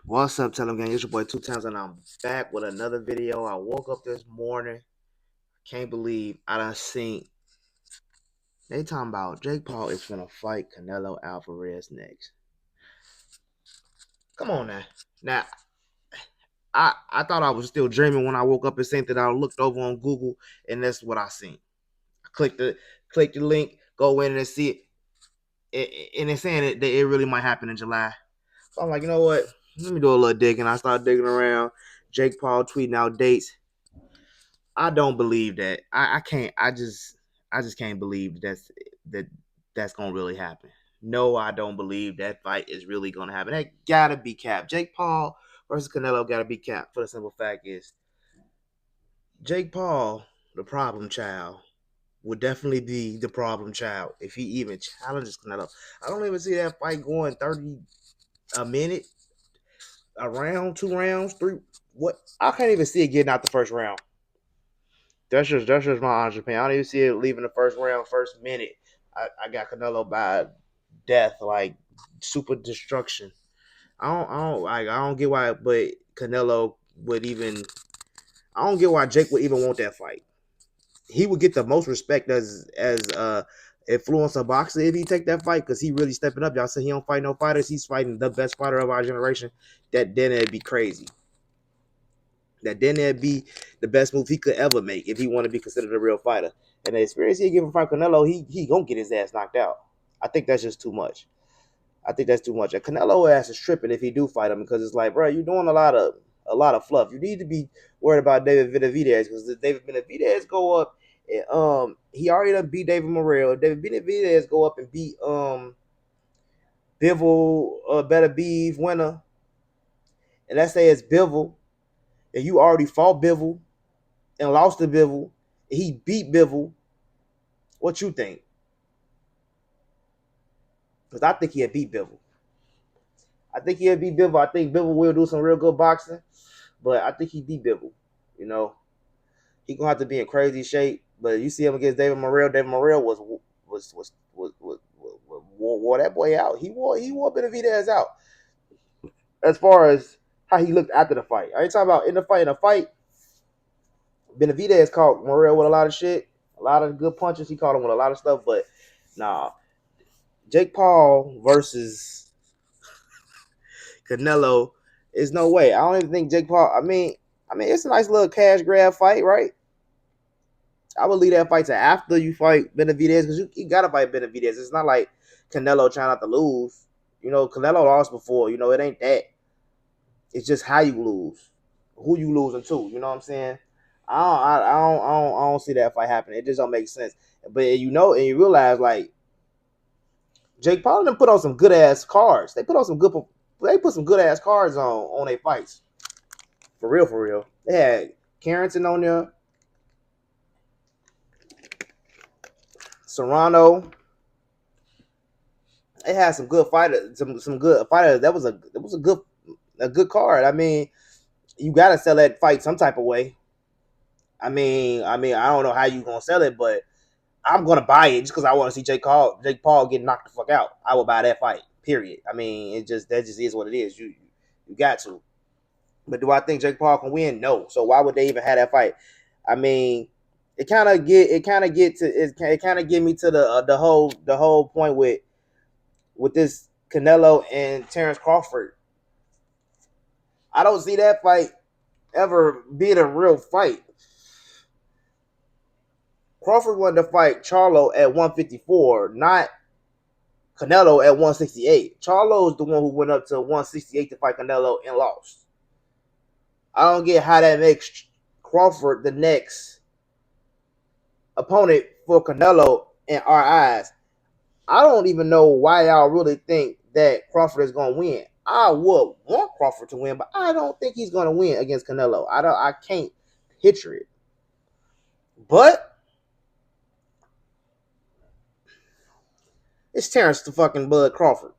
What's up, Telegram? It's your boy 2 times, and I'm back with another video. I woke up this morning. Can't believe I done seen. They talking about Jake Paul is gonna fight Canelo Alvarez next. Come on now. Now, I thought I was still dreaming when I woke up and seen that. I looked over on Google, and that's what I seen. I clicked the link, go in and see it, and it's saying that it really might happen in July. So I'm like, you know what? Let me do a little digging. I started digging around. Jake Paul tweeting out dates. I don't believe that. I can't. I just can't believe that's gonna really happen. No, I don't believe that fight is really gonna happen. That gotta be capped. Jake Paul versus Canelo gotta be capped. For the simple fact is, Jake Paul, the problem child, would definitely be the problem child if he even challenges Canelo. I don't even see that fight going 30 a minute, a round, 2 rounds, three. What? I can't even see it getting out the first round. That's just my honest opinion. I don't even see it leaving the first round, first minute. I got Canelo by death, like super destruction. I don't get why, but Canelo would even. I don't get why Jake would even want that fight. He would get the most respect as influencer boxer if he take that fight because he really stepping up. Y'all say he don't fight no fighters. He's fighting the best fighter of our generation. Then it'd be crazy. Then it'd be the best move he could ever make if he want to be considered a real fighter. And the experience he give from Canelo, he gonna get his ass knocked out. I think that's just too much. I think that's too much. And Canelo ass is tripping if he do fight him because it's like, bro, you're doing a lot of fluff. You need to be worried about David Benavidez because if David Benavidez go up and he already done beat David Morrell. David Benavidez go up and beat Bivol Better Beef winner. And let's say it's Bivol, and you already fought Bivol and lost to Bivol. He beat Bivol. What you think? Because I think he'll beat Bivol. I think Bivol will do some real good boxing, but I think he beat Bivol. You know, he gonna have to be in crazy shape. But you see him against David Morrell. David Morrell wore that boy out. He wore Benavidez out. As far as how he looked after the fight, I ain't talking about in the fight. In the fight, Benavidez caught Morrell with a lot of shit, a lot of good punches. He caught him with a lot of stuff, but nah. Jake Paul versus Canelo is no way. I don't even think Jake Paul. It's a nice little cash grab fight, right? I would leave that fight to after you fight Benavidez because you gotta fight Benavidez. It's not like Canelo trying not to lose. You know, Canelo lost before. You know, it ain't that. It's just how you lose, who you losing to. You know what I'm saying? I don't see that fight happening. It just don't make sense. But you know, and you realize like Jake Paul done put on some good ass cards. They put some good ass cards on their fights. For real, for real. They had Carrington on there, Serrano. They had some good fighters, some good fighters. That was a good card. I mean, you gotta sell that fight some type of way. I don't know how you gonna sell it, but I'm gonna buy it just because I want to see Jake Paul get knocked the fuck out. I will buy that fight. Period. I mean, that just is what it is. You got to. But do I think Jake Paul can win? No. So why would they even have that fight? I mean, it kind of get me to the whole point with this Canelo and Terrance Crawford. I don't see that fight ever being a real fight. Crawford wanted to fight Charlo at 154, not Canelo at 168. Charlo is the one who went up to 168 to fight Canelo and lost. I don't get how that makes Crawford the next opponent for Canelo in our eyes. I don't even know why y'all really think that Crawford is going to win. I would want Crawford to win, but I don't think he's going to win against Canelo. I can't picture it. But it's Terrance the fucking Bud Crawford.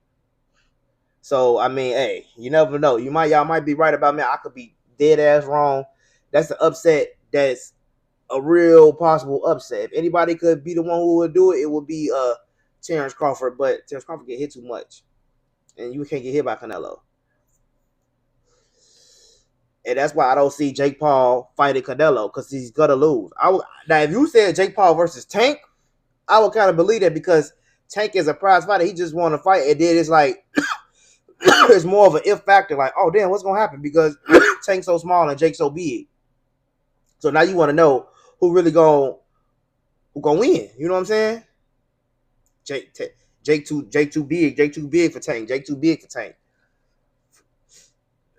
So I mean, hey, you never know. Y'all might be right about me. I could be dead ass wrong. That's an upset. That's a real possible upset. If anybody could be the one who would do it, it would be Terrance Crawford. But Terrance Crawford get hit too much, and you can't get hit by Canelo. And that's why I don't see Jake Paul fighting Canelo because he's gonna lose. Now, if you said Jake Paul versus Tank, I would kind of believe that because Tank is a prize fighter. He just want to fight, and then it's like it's more of an if factor. Like, oh damn, what's gonna happen because Tank's so small and Jake's so big. So now you want to know who really gonna win. You know what I'm saying? Jake too big. Jake too big for Tank. Jake too big for Tank.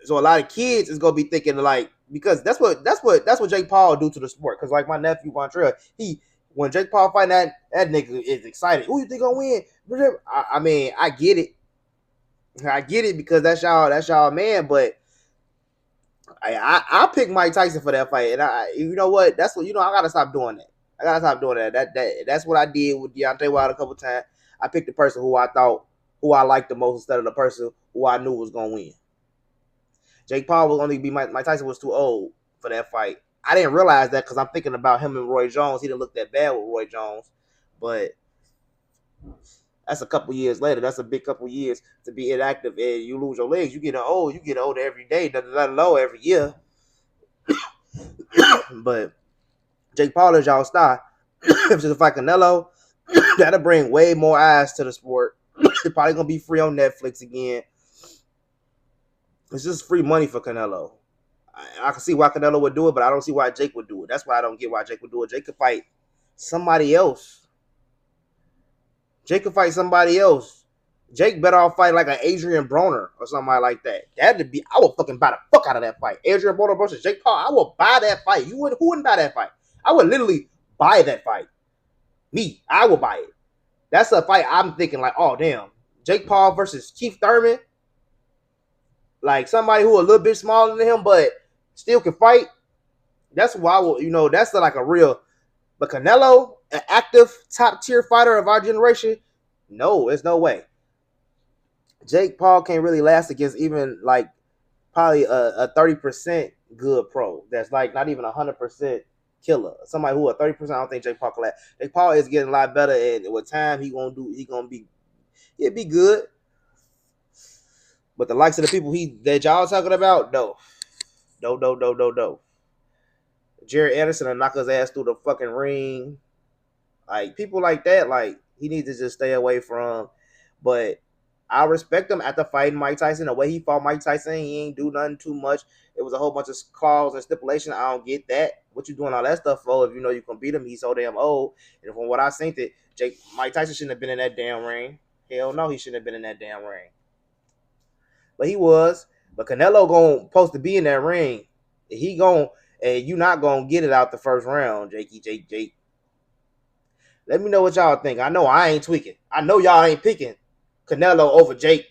So a lot of kids is gonna be thinking like because that's what Jake Paul do to the sport. Because like my nephew Vontrell, when Jake Paul fight that nigga is excited. Who you think gonna win? I mean, I get it because that's y'all man. But I pick Mike Tyson for that fight, and you know what? That's what I gotta stop doing that. I gotta stop doing that. That's what I did with Deontay Wilder a couple times. I picked the person who I liked the most instead of the person who I knew was gonna win. Jake Paul was only be Mike Tyson was too old for that fight. I didn't realize that because I'm thinking about him and Roy Jones. He didn't look that bad with Roy Jones, but that's a couple years later. That's a big couple years to be inactive and you lose your legs. You get old. You get older every day. Not low every year. But Jake Paul is y'all star. If it's like Canelo, that'll bring way more eyes to the sport. It's probably gonna be free on Netflix again. It's just free money for Canelo. I can see why Canelo would do it, but I don't see why Jake would do it. That's why I don't get why Jake would do it. Jake could fight somebody else. Jake better off fight like an Adrian Broner or somebody like that. I would fucking buy the fuck out of that fight. Adrian Broner versus Jake Paul. I would buy that fight. Who wouldn't buy that fight? I would literally buy that fight. I would buy it. That's a fight I'm thinking like, oh damn. Jake Paul versus Keith Thurman. Like somebody who a little bit smaller than him, but still can fight. That's why I will, that's like a real. But Canelo, an active top tier fighter of our generation, no, there's no way. Jake Paul can't really last against even like probably a 30% good pro. That's like not even 100% killer. Somebody who a 30%. I don't think Jake Paul can last. Jake Paul is getting a lot better, and with time he'll be good. But the likes of the people that y'all talking about, no. Jared Anderson will knock his ass through the fucking ring. Like people like that, like he needs to just stay away from. But I respect him after fighting Mike Tyson. The way he fought Mike Tyson, he ain't do nothing too much. It was a whole bunch of clause and stipulation. I don't get that. What you doing all that stuff for? If you know you can beat him, he's so damn old. And from what I seen, Mike Tyson shouldn't have been in that damn ring. Hell no, he shouldn't have been in that damn ring. But he was. But Canelo supposed to be in that ring. And you not gonna get it out the first round, Jake. Let me know what y'all think. I know I ain't tweaking. I know y'all ain't picking Canelo over Jake.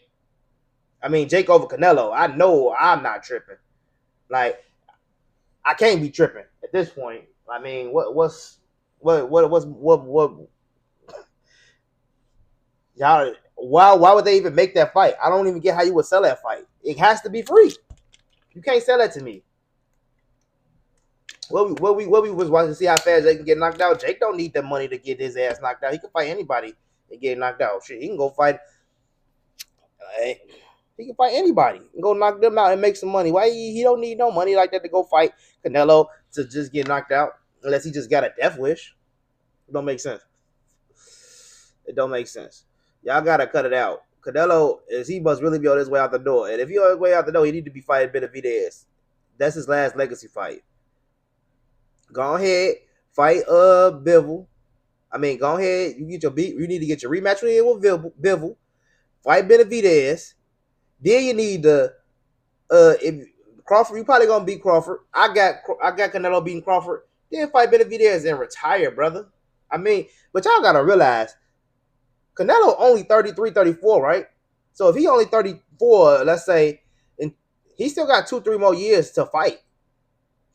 I mean Jake over Canelo. I know I'm not tripping. Like I can't be tripping at this point. I mean, what's y'all? Why would they even make that fight? I don't even get how you would sell that fight. It has to be free. You can't sell that to me. What we was watching to see how fast Jake can get knocked out. Jake don't need the money to get his ass knocked out. He can fight anybody and get knocked out. Shit, he can go fight. He can fight anybody and go knock them out and make some money. Why he don't need no money like that to go fight Canelo to just get knocked out unless he just got a death wish. It don't make sense. Y'all gotta cut it out. Canelo he must really be on his way out the door. And if he's on his way out the door, he need to be fighting Benavidez. That's his last legacy fight. Go ahead, fight Bivol. I mean, go ahead. You need to get your rematch with Bivol. Fight Benavidez. Then you need if Crawford. You probably gonna beat Crawford. I got Canelo beating Crawford. Then fight Benavidez and retire, brother. I mean, but y'all gotta realize Canelo only 33, 34, right? So if he only 34, let's say, and he still got 2-3 more years to fight.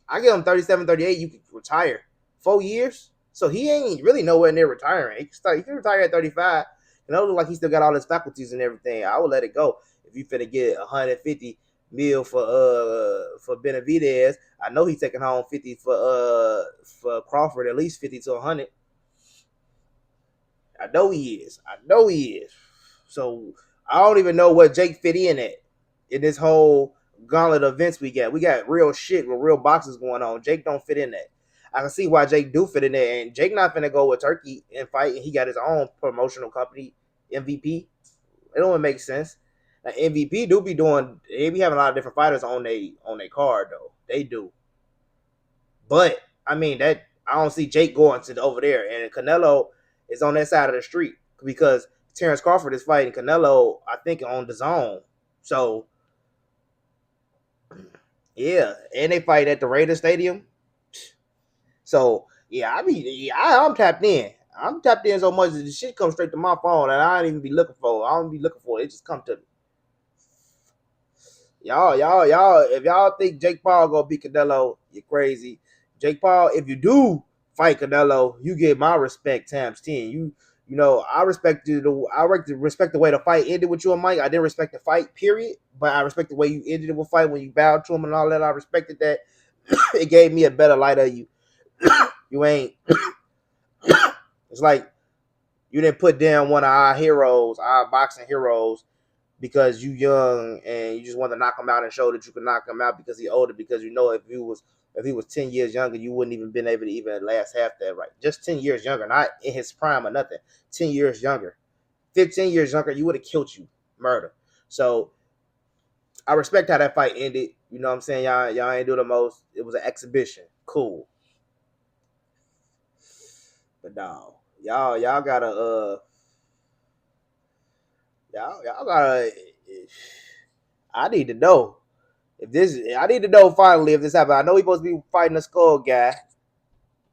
I give him 37, 38, you can retire. 4 years? So he ain't really nowhere near retiring. He can retire at 35. And it look like he still got all his faculties and everything. I would let it go. If you finna get 150 mil for Benavidez, I know he's taking home 50 for Crawford, at least 50 to 100. I know he is. So I don't even know what Jake fit in this whole gauntlet events we got. We got real shit with real boxes going on. Jake don't fit in that. I can see why Jake do fit in there, and Jake not finna go with Turkey and fight. And he got his own promotional company, MVP. It don't make sense. Now, MVP do be doing. They be having a lot of different fighters on their card though. They do, but I mean that I don't see Jake going to over there, and Canelo is on that side of the street because Terrance Crawford is fighting Canelo. I think on the zone. So yeah, and they fight at the Raiders Stadium. So yeah, I mean, yeah, I'm tapped in. I'm tapped in so much that the shit comes straight to my phone, and I don't even be looking for it. I don't be looking for it. It just come to me. Y'all. If y'all think Jake Paul gonna beat Canelo, you're crazy. Jake Paul, if you do fight Canelo, you get my respect times 10. You know, I respect the way the fight ended with you and Mike. I didn't respect the fight, period. But I respect the way you ended it with fight when you bowed to him and all that. I respected that. It gave me a better light of you. You ain't. It's like you didn't put down one of our heroes, our boxing heroes, because you young and you just want to knock him out and show that you can knock him out because he's older. Because you know if he was 10 years younger, you wouldn't even been able to even last half that right. Just 10 years younger, not in his prime or nothing. 10 years younger, 15 years younger, you would have killed you, murder. So I respect how that fight ended. You know what I'm saying? Y'all ain't do the most. It was an exhibition. Cool. But no, y'all gotta y'all gotta. I need to know if this. I need to know finally if this happened. I know he's supposed to be fighting the skull guy.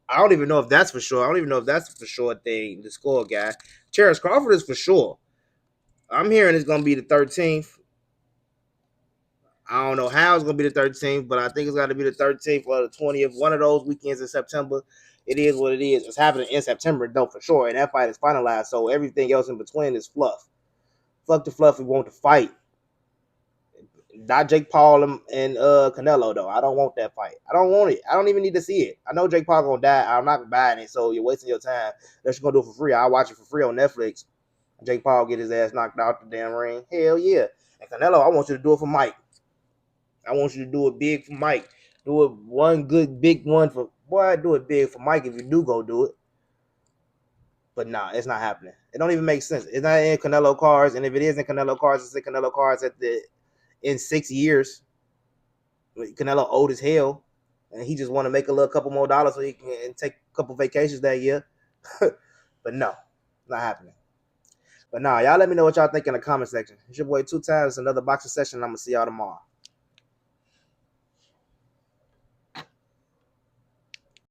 I don't even know if that's for sure. I don't even know if that's for sure thing. The skull guy, Terrance Crawford is for sure. I'm hearing it's gonna be the 13th. I don't know how it's gonna be the 13th, but I think it's got to be the 13th or the 20th. One of those weekends in September. It is what it is. It's happening in September, though, for sure. And that fight is finalized. So everything else in between is fluff. Fuck the fluff. We want to fight. Not Jake Paul and Canelo though. I don't want that fight. I don't want it. I don't even need to see it. I know Jake Paul gonna die. I'm not buying it, so you're wasting your time. That's gonna do it for free. I'll watch it for free on Netflix. Jake Paul get his ass knocked out the damn ring. Hell yeah. And Canelo, I want you to do it for Mike. I want you to do it big for Mike. Do it one good big one for boy. Do it big for Mike if you do go do it. But nah, it's not happening. It don't even make sense. It's not in Canelo cards, and if it is in Canelo cards, it's in Canelo cards in 6 years. Canelo old as hell, and he just want to make a little couple more dollars so he can take a couple vacations that year. But no, not happening. But nah, y'all let me know what y'all think in the comment section. It's your boy 2 times, another boxing session. I'm gonna see y'all tomorrow.